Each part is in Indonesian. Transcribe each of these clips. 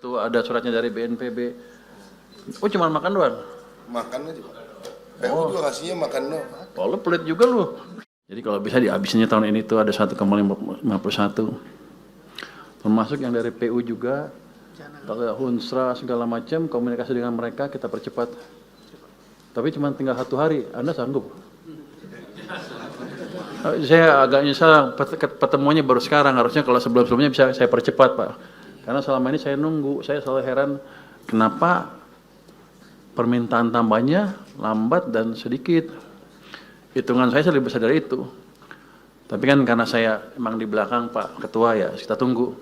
Tuh ada suratnya dari BNPB. Oh cuma makan doang? Makan aja Pak. PU juga kasihnya makan doang. Oh lu pelit juga lu. Jadi kalau bisa dihabisinnya tahun ini tuh ada 1,51. Termasuk yang dari PU juga. Kalau Hunsra segala macam komunikasi dengan mereka kita percepat. Tapi cuma tinggal 1 hari. Anda sanggup? Saya agak nyesal pertemuannya baru sekarang. Harusnya kalau sebelum-sebelumnya bisa saya percepat Pak. Karena selama ini saya nunggu. Saya selalu heran kenapa permintaan tambahnya lambat dan sedikit. Hitungan saya lebih besar dari itu. Tapi kan karena saya emang di belakang Pak Ketua ya, kita tunggu.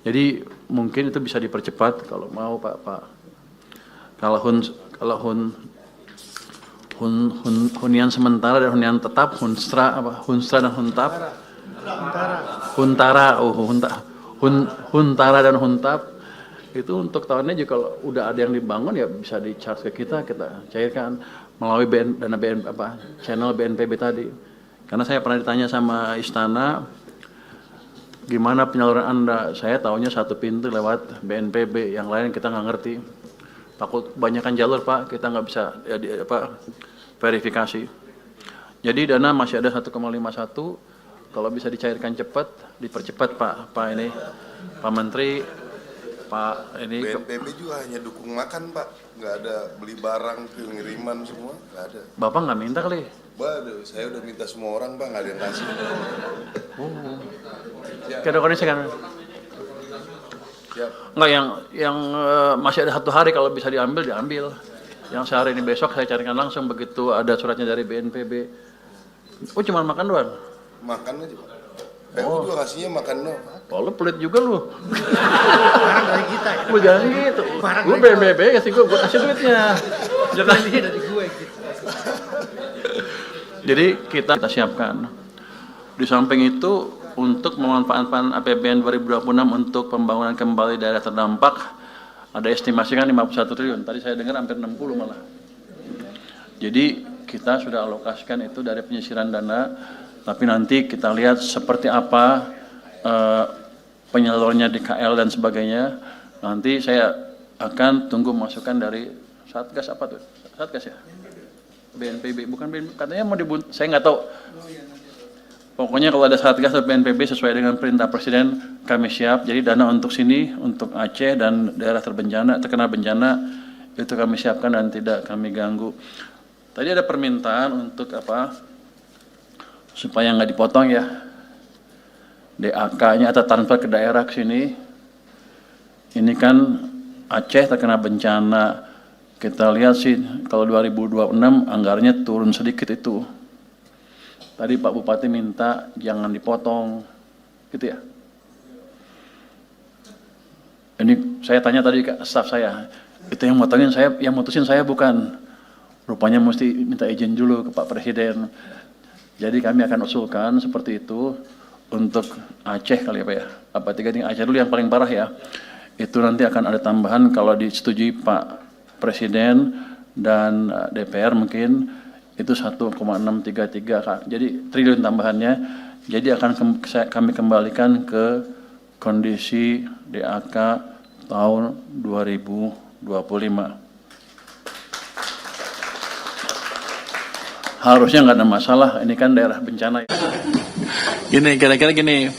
Jadi mungkin itu bisa dipercepat kalau mau Pak. Kalau hunian sementara dan hunian tetap, Hunsra dan Huntara dan Huntap itu untuk tahunnya juga kalau udah ada yang dibangun ya bisa di-charge ke kita cairkan melalui channel BNPB tadi. Karena saya pernah ditanya sama Istana, gimana penyaluran Anda? Saya tahunya satu pintu lewat BNPB, yang lain kita nggak ngerti. Takut kebanyakan jalur Pak, kita nggak bisa verifikasi. Jadi dana masih ada 1,51, kalau bisa dicairkan cepat, dipercepat Pak Menteri, Pak ini. BNPB juga hanya dukung makan Pak, nggak ada beli barang, pengiriman semua, nggak ada. Bapak nggak minta kali? Waduh, saya udah minta semua orang Pak, nggak ada yang kasih. Kadang-kadang saya kan. Enggak, yang masih ada 1 hari kalau bisa diambil. Yang sehari ini besok saya carikan langsung begitu ada suratnya dari BNPB. Oh cuma makan doang? Makan aja Pak. PU juga kasihnya makan doang. Oh lu pelit juga lu. Barang dari kita ya. Lu jangan gitu. Lu BNPB kasih gue kasih duitnya. Jangan dari gue gitu. Jadi kita siapkan. Di samping itu untuk memanfaatkan APBN 2026 untuk pembangunan kembali daerah terdampak ada estimasi kan 51 triliun. Tadi saya dengar hampir 60 malah. Jadi kita sudah alokasikan itu dari penyisiran dana, tapi nanti kita lihat seperti apa penyalurnya di KL dan sebagainya. Nanti saya akan tunggu masukan dari Satgas apa tuh? Satgas ya? BNPB, bukan BNPB, katanya mau saya nggak tahu. Pokoknya kalau ada Satgas atau BNPB sesuai dengan perintah Presiden kami siap. Jadi dana untuk sini, untuk Aceh dan daerah terkena bencana itu kami siapkan dan tidak kami ganggu. Tadi ada permintaan untuk apa? Supaya nggak dipotong ya. DAK-nya atau transfer ke daerah ke sini. Ini kan Aceh terkena bencana. Kita lihat sih kalau 2026 anggarannya turun sedikit itu. Tadi Pak Bupati minta jangan dipotong, gitu ya. Ini saya tanya tadi ke staf saya, itu yang motongin saya, yang mutusin saya bukan. Rupanya mesti minta izin dulu ke Pak Presiden. Jadi kami akan usulkan seperti itu untuk Aceh kali ya Pak ya. Apa 3 tingkat Aceh dulu yang paling parah ya. Itu nanti akan ada tambahan kalau disetujui Pak Presiden dan DPR mungkin itu 1,633 jadi triliun tambahannya. Jadi akan kami kembalikan ke kondisi DAK tahun 2025. Harusnya nggak ada masalah, ini kan daerah bencana. Gini, kira-kira gini,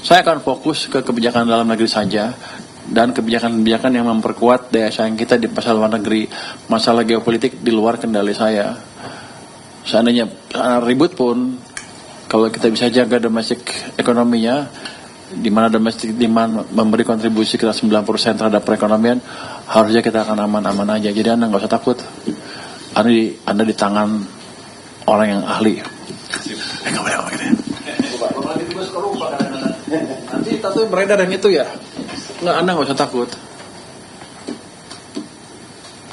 saya akan fokus ke kebijakan dalam negeri saja dan kebijakan-kebijakan yang memperkuat daya saing kita di pasar luar negeri. Masalah geopolitik di luar kendali saya. Seandainya ribut pun, kalau kita bisa jaga domestik ekonominya, di mana domestic demand memberi kontribusi kita 9% terhadap perekonomian, harusnya kita akan aman-aman aja. Jadi Anda nggak usah takut. Anda di tangan orang yang ahli. Nggak boleh ngomong gitu ya. Nanti tato beredar yang itu ya. Nggak, Anda nggak usah takut.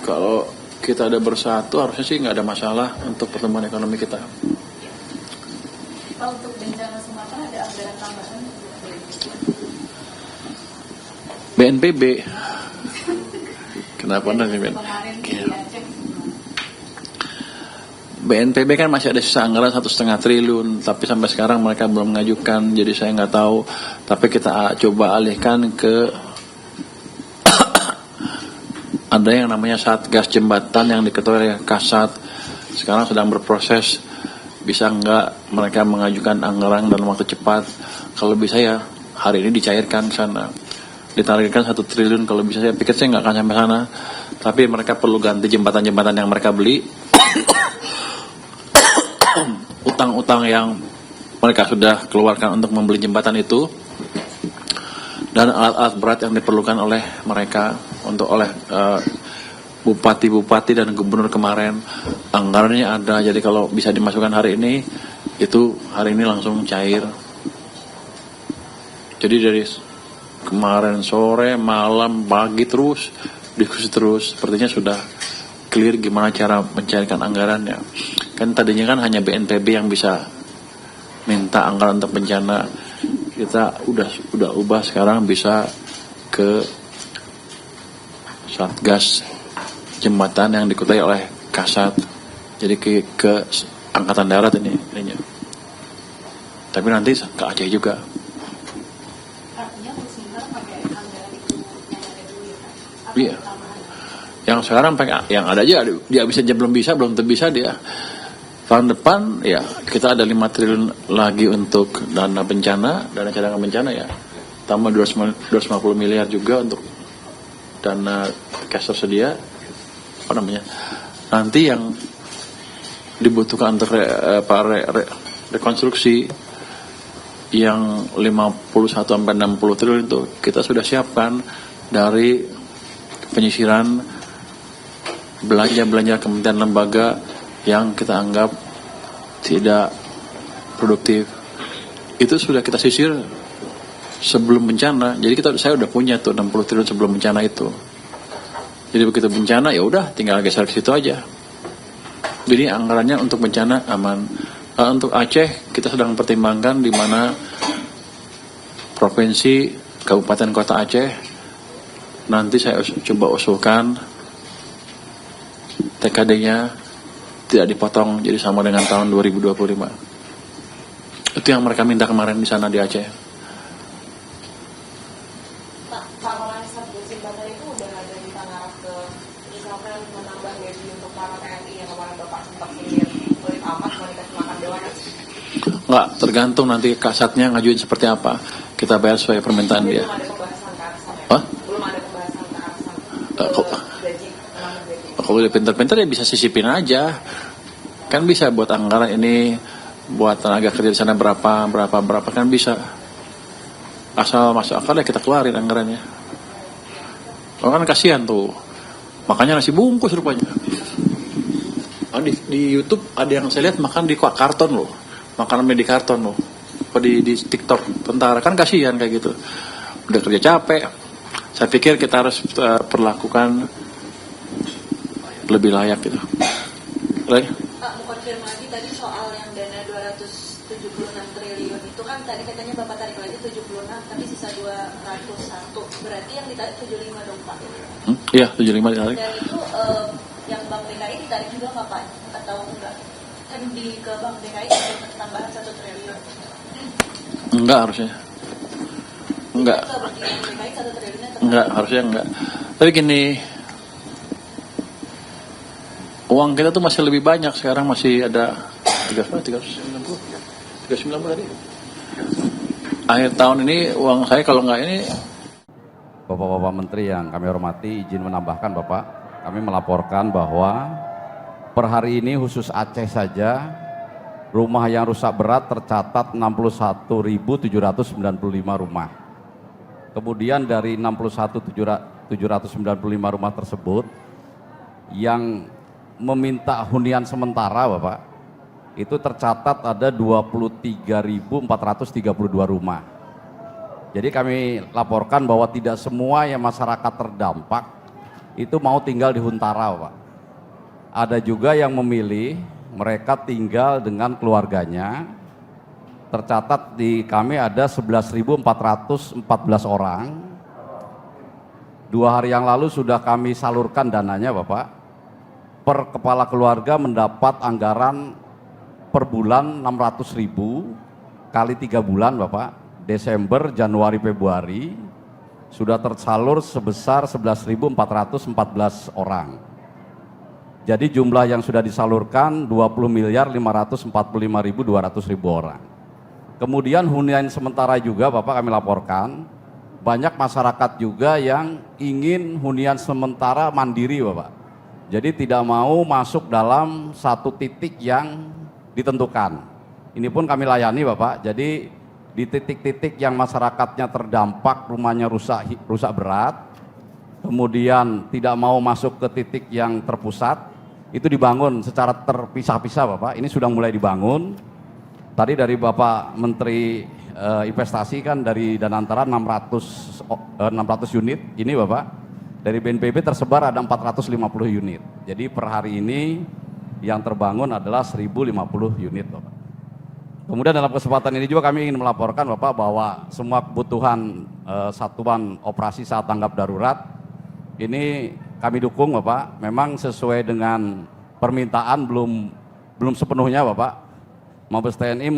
Kalau kita ada bersatu, harusnya sih nggak ada masalah untuk pertumbuhan ekonomi kita. Pak, untuk bencana Sumatera ada anggaran tambahan? BNPB. Kenapa nih BNPB? BNPB kan masih ada sisa anggaran 1,5 triliun, tapi sampai sekarang mereka belum mengajukan, jadi saya nggak tahu. Tapi kita coba alihkan ke ada yang namanya Satgas Jembatan yang diketuai oleh Kasat, sekarang sedang berproses. Bisa nggak mereka mengajukan anggaran dalam waktu cepat? Kalau bisa ya hari ini dicairkan ke sana, ditargetkan 1 triliun. Kalau bisa saya pikir saya nggak akan sampai sana, tapi mereka perlu ganti jembatan-jembatan yang mereka beli, utang-utang yang mereka sudah keluarkan untuk membeli jembatan itu, dan alat-alat berat yang diperlukan oleh mereka oleh bupati-bupati dan gubernur kemarin. Anggarannya ada, jadi kalau bisa dimasukkan hari ini, itu hari ini langsung cair. Jadi dari kemarin sore, malam, pagi terus diskusi terus, sepertinya sudah clear gimana cara mencairkan anggarannya. Kan tadinya kan hanya BNPB yang bisa minta anggaran untuk bencana, kita udah ubah sekarang bisa ke Satgas Jembatan yang dikutai oleh Kasat, jadi ke Angkatan Darat ininya. Tapi nanti ke Aceh juga. Artinya Muslimer pakai anggaran itu yang ada dulu ya Pak? Apa Iya. tambahan? Yang sekarang yang ada aja, dia bisa aja belum bisa dia. Tahun depan ya kita ada 5 triliun lagi untuk dana bencana, dana cadangan bencana ya. Tambah 250 miliar juga untuk dana cash tersedia. Nanti yang dibutuhkan untuk rekonstruksi yang 51-60 triliun itu kita sudah siapkan dari penyisiran belanja kementerian lembaga yang kita anggap tidak produktif. Itu sudah kita sisir sebelum bencana. Jadi saya udah punya tuh 60 triliun sebelum bencana itu. Jadi begitu bencana ya udah tinggal geser ke situ aja. Jadi anggarannya untuk bencana aman. Untuk Aceh kita sedang pertimbangkan di mana provinsi, kabupaten, kota Aceh. Nanti saya coba usulkan TKD-nya tidak dipotong, jadi sama dengan tahun 2025. Itu yang mereka minta kemarin di sana di Aceh. Pak, kalau Satgas Jembatan itu udah ada di tangan ke misalkan menambah gaji untuk para TNI yang kemarin Bapak sempat sindir oleh amat mau dikasih makan dewan? Enggak, tergantung nanti kasatnya ngajuin seperti apa. Kita bayar sesuai permintaan dia. Belum ada pembahasan ke arah sana ya? Hah? Belum ada pembahasan ke arah sana. Gaji, menambah gaji. Kalau udah pinter-pinter ya bisa sisipin aja. Kan bisa buat anggaran ini, buat tenaga kerja di sana berapa kan bisa. Asal masuk akal ya kita keluarin anggarannya. Kalau kan kasihan tuh, makanya nasi bungkus rupanya. Di YouTube ada yang saya lihat makan di karton loh, makanan di karton loh, apa di TikTok tentara, kan kasihan kayak gitu. Udah kerja capek, saya pikir kita harus perlakukan lebih layak gitu. Lagi? Pak, mau konfirmasi tadi soal yang dana 276 triliun itu kan tadi katanya Bapak tarik lagi 76, tapi sisa 201. Berarti yang ditarik 75 dong Pak? Iya, 75 ditarik. Dan itu yang Bank DKI ditarik juga nggak Pak? Atau enggak? Kan ke Bank DKI ada tambahan 1 triliun. Enggak harusnya. Enggak. Ke Bank DKI 1 triliunnya tetap. Enggak, harusnya enggak. Tapi gini, uang kita tuh masih lebih banyak. Sekarang masih ada 390 tadi. Akhir tahun ini uang saya kalau enggak ini. Bapak-bapak Menteri yang kami hormati, izin menambahkan Bapak, kami melaporkan bahwa per hari ini khusus Aceh saja rumah yang rusak berat tercatat 61.795 rumah. Kemudian dari 61.795 rumah tersebut yang meminta hunian sementara Bapak, itu tercatat ada 23.432 rumah. Jadi kami laporkan bahwa tidak semua yang masyarakat terdampak itu mau tinggal di Huntara Pak. Ada juga yang memilih mereka tinggal dengan keluarganya. Tercatat di kami ada 11.414 orang. 2 hari yang lalu sudah kami salurkan dananya Bapak. Per kepala keluarga mendapat anggaran per bulan 600.000 kali 3 bulan Bapak. Desember, Januari, Februari sudah tersalur sebesar 11.414 orang. Jadi jumlah yang sudah disalurkan 20.545.200.000 orang. Kemudian hunian sementara juga Bapak kami laporkan, banyak masyarakat juga yang ingin hunian sementara mandiri Bapak. Jadi tidak mau masuk dalam satu titik yang ditentukan. Ini pun kami layani Bapak, jadi di titik-titik yang masyarakatnya terdampak, rumahnya rusak berat, kemudian tidak mau masuk ke titik yang terpusat, itu dibangun secara terpisah-pisah Bapak. Ini sudah mulai dibangun. Tadi dari Bapak Menteri Investasi kan dari Danantara 600 unit, ini Bapak dari BNPB tersebar ada 450 unit. Jadi per hari ini yang terbangun adalah 1050 unit Bapak. Kemudian dalam kesempatan ini juga kami ingin melaporkan Bapak bahwa semua kebutuhan satuan operasi saat tanggap darurat ini kami dukung Bapak. Memang sesuai dengan permintaan belum sepenuhnya Bapak. Mabes TNI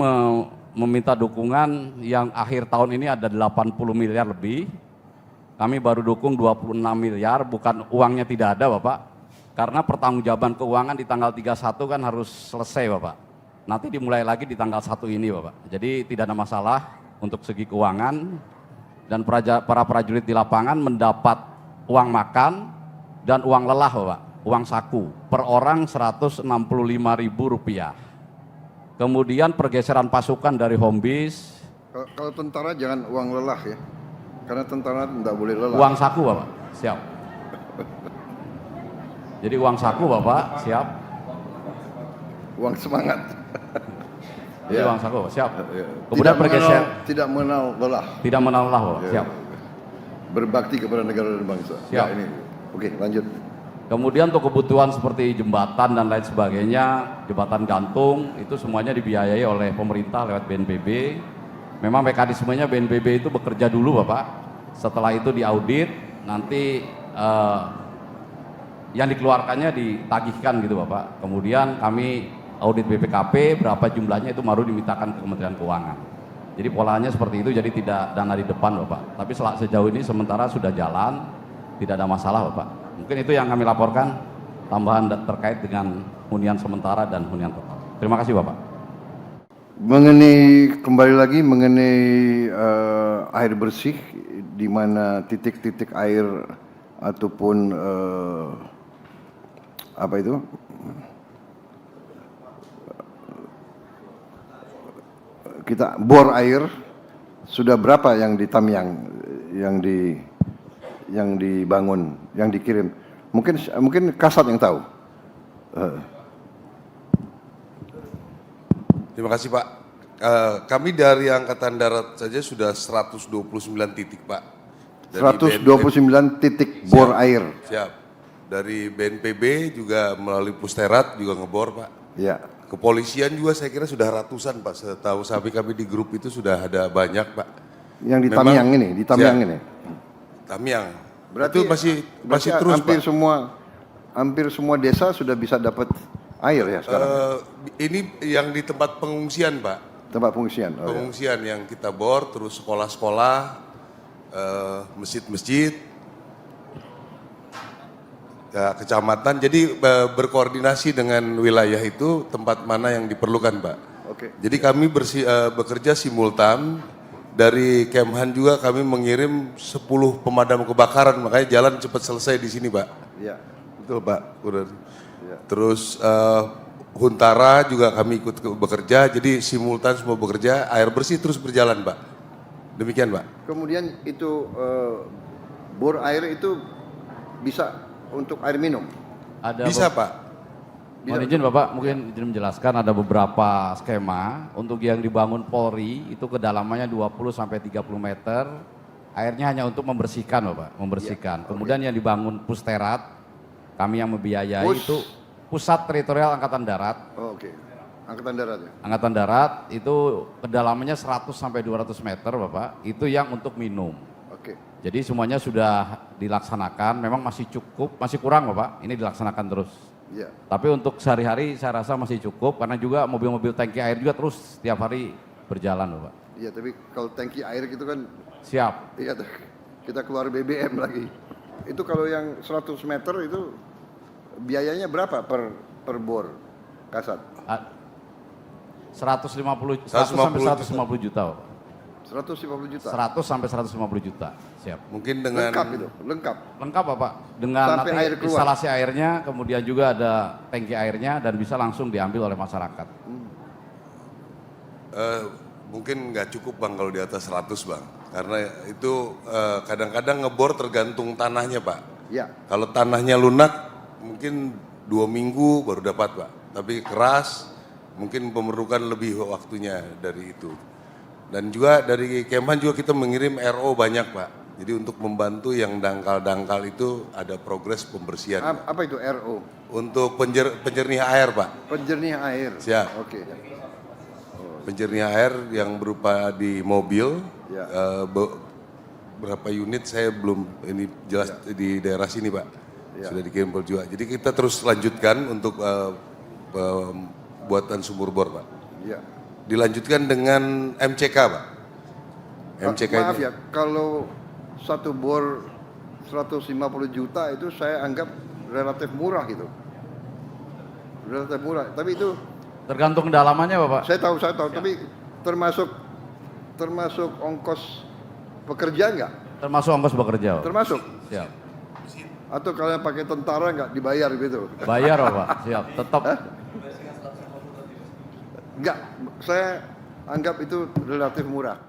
meminta dukungan yang akhir tahun ini ada 80 miliar lebih. Kami baru dukung 26 miliar, bukan uangnya tidak ada Bapak. Karena pertanggungjawaban keuangan di tanggal 31 kan harus selesai Bapak. Nanti dimulai lagi di tanggal 1 ini Bapak. Jadi tidak ada masalah untuk segi keuangan. Dan para prajurit di lapangan mendapat uang makan dan uang lelah Bapak. Uang saku per orang Rp165.000. Kemudian pergeseran pasukan dari home base. Kalau tentara jangan uang lelah ya, karena tentara tidak boleh lelah. Uang saku Bapak, siap. Jadi uang saku Bapak, siap. Uang semangat. Jadi Ya. uang saku Bapak, siap. Ya. Kemudian tidak mengenal lelah. tidak mengenal lelah Bapak, Ya. siap. Berbakti kepada negara dan bangsa. Siap. Ya, ini. Oke, lanjut. Kemudian untuk kebutuhan seperti jembatan dan lain sebagainya, jembatan gantung, itu semuanya dibiayai oleh pemerintah lewat BNPB. Memang mekanismenya BNPB itu bekerja dulu Bapak, setelah itu diaudit, nanti yang dikeluarkannya ditagihkan gitu Bapak. Kemudian kami audit BPKP, berapa jumlahnya itu baru dimintakan ke Kementerian Keuangan. Jadi polanya seperti itu, jadi tidak dana di depan Bapak. Tapi sejauh ini sementara sudah jalan, tidak ada masalah Bapak. Mungkin itu yang kami laporkan, tambahan terkait dengan hunian sementara dan hunian total. Terima kasih Bapak. Kembali lagi mengenai air bersih, di mana titik-titik air ataupun apa itu? Kita bor air sudah berapa yang di Tamyang yang dibangun, yang dikirim? Mungkin Kasat yang tahu. Terima kasih Pak. Kami dari Angkatan Darat saja sudah 129 titik Pak. Dari 129 titik bor air. Siap. Dari BNPB juga melalui Pusterat juga ngebor Pak. Ya. Kepolisian juga saya kira sudah ratusan Pak. Setahu kami di grup itu sudah ada banyak Pak. Yang di Memang- Tamyang ini, di Tamyang Siap. ini. Tamyang. Berarti itu masih terus hampir Pak. hampir semua desa sudah bisa dapat air ya sekarang. Ini yang di tempat pengungsian Pak. Tempat pengungsian. Oh, ya. Pengungsian yang kita bor, terus sekolah-sekolah, masjid-masjid, ya, kecamatan. Jadi berkoordinasi dengan wilayah itu tempat mana yang diperlukan Pak. Oke. Jadi kami bekerja simultan. Dari Kemhan juga kami mengirim 10 pemadam kebakaran, makanya jalan cepat selesai di sini Pak. Ya. Betul Pak. Udah. Ya. Terus Huntara juga kami ikut bekerja, jadi simultan semua bekerja, air bersih terus berjalan Pak. Demikian Pak. Kemudian itu bor air itu bisa untuk air minum. Ada Bisa Pak. Mohon izin Bapak, mungkin izin menjelaskan ada beberapa skema untuk yang dibangun Polri itu kedalamannya 20-30 meter, airnya hanya untuk membersihkan Bapak, membersihkan. Kemudian yang dibangun Pusterat, kami yang membiayai itu Pusat Teritorial Angkatan Darat. Oh, oke. Angkatan Darat ya. Angkatan Darat itu kedalamannya 100-200 meter Bapak, itu yang untuk minum. Oke. Jadi semuanya sudah dilaksanakan, memang masih cukup, masih kurang Bapak, ini dilaksanakan terus. Ya. Tapi untuk sehari-hari saya rasa masih cukup karena juga mobil-mobil tangki air juga terus setiap hari berjalan Bapak. Iya, tapi kalau tangki air gitu kan Siap. iya kita keluar BBM lagi. Itu kalau yang 100 meter itu biayanya berapa per bor, Kasat? 100 sampai 150 juta, Pak. 150 juta. 100 sampai 150 juta. Siap. Mungkin dengan Lengkap itu, lengkap. Lengkap Bapak. Dengan Sampai nanti air keluar. instalasi airnya, kemudian juga ada tangki airnya dan bisa langsung diambil oleh masyarakat. mungkin nggak cukup Bang kalau di atas 100 Bang. Karena itu kadang-kadang ngebor tergantung tanahnya Pak. Ya. Kalau tanahnya lunak mungkin 2 minggu baru dapat Pak. Tapi keras mungkin memerlukan lebih waktunya dari itu. Dan juga dari Kemhan juga kita mengirim RO banyak Pak. Jadi untuk membantu yang dangkal-dangkal itu ada progres pembersihan. Pak. Apa itu RO? Untuk penjernih air Pak. Penjernih air. Siap. Oke. Penjernih air yang berupa di mobil, Ya. berapa unit saya belum ini jelas di daerah sini Pak. Ya. Sudah dikirim juga. Jadi kita terus lanjutkan untuk buatan sumur bor Pak. Ya. Dilanjutkan dengan MCK Pak. MCK Maaf ini. ya, kalau satu bor 150 juta itu saya anggap relatif murah gitu. Relatif murah, tapi itu Tergantung kedalamannya Bapak. saya tahu, tapi termasuk ongkos pekerja enggak? Termasuk ongkos bekerja, Bapak. Termasuk? Siap. Atau kalian pakai tentara enggak dibayar gitu? Bayar Bapak, siap. Tetap. Enggak, saya anggap itu relatif murah.